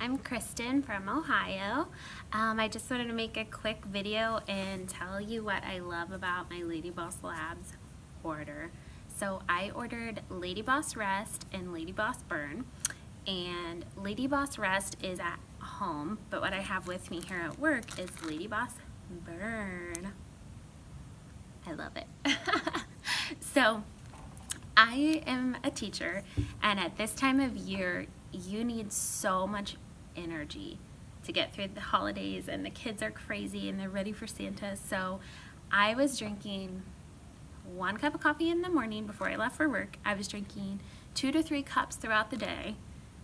I'm Kristen from Ohio. I just wanted to make a quick video and tell you what I love about my LadyBoss Labs order. So I ordered LadyBoss Rest and LadyBoss Burn, and LadyBoss Rest is at home, but what I have with me here at work is LadyBoss Burn. I love it. So I am a teacher, and at this time of year you need so much energy to get through the holidays, and the kids are crazy and they're ready for Santa. So I was drinking 1 cup of coffee in the morning before I left for work. I was drinking 2 to 3 cups throughout the day,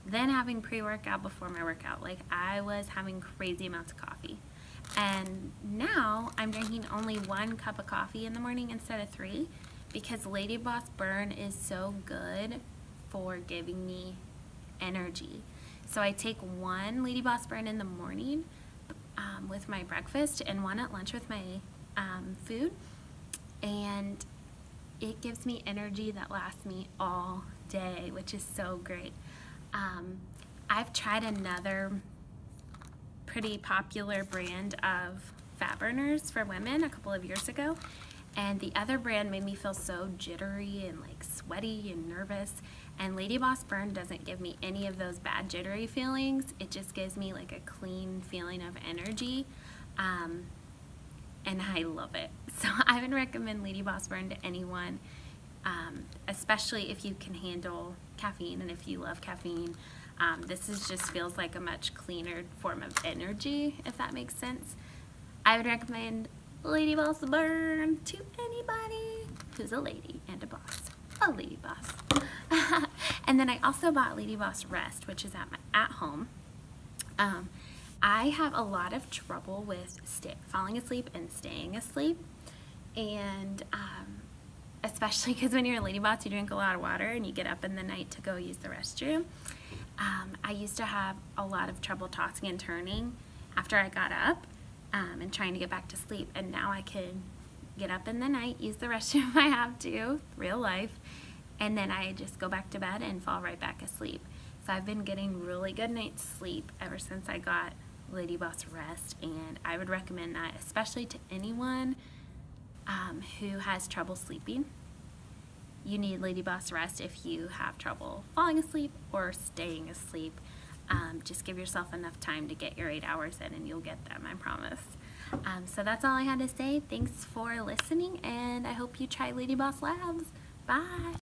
then having pre-workout before my workout. Like, I was having crazy amounts of coffee. And now I'm drinking only 1 cup of coffee in the morning instead of 3, because LadyBoss Burn is so good for giving me energy. So I take 1 LadyBoss Burn in the morning with my breakfast and 1 at lunch with my food, and it gives me energy that lasts me all day, which is so great. I've tried another pretty popular brand of fat burners for women a couple of years ago, and the other brand made me feel so jittery and like sweaty and nervous, and LadyBoss Burn doesn't give me any of those bad jittery feelings. It just gives me like a clean feeling of energy, and I love it. So I would recommend LadyBoss Burn to anyone, especially if you can handle caffeine and if you love caffeine. Just feels like a much cleaner form of energy, if that makes sense. I would recommend LadyBoss Burn to anybody who's a lady and a boss. A lady boss. And then I also bought LadyBoss Rest, which is at home. I have a lot of trouble with falling asleep and staying asleep, and especially because when you're a lady boss, you drink a lot of water and you get up in the night to go use the restroom. I used to have a lot of trouble tossing and turning after I got up and trying to get back to sleep, and now I can get up in the night, use the restroom if I have to, real life, and then I just go back to bed and fall right back asleep. So I've been getting really good night's sleep ever since I got LadyBoss Rest, and I would recommend that especially to anyone who has trouble sleeping. You need LadyBoss Rest if you have trouble falling asleep or staying asleep. Just give yourself enough time to get your 8 hours in, and you'll get them, I promise. So that's all I had to say. Thanks for listening, and I hope you try LadyBoss Labs. Bye.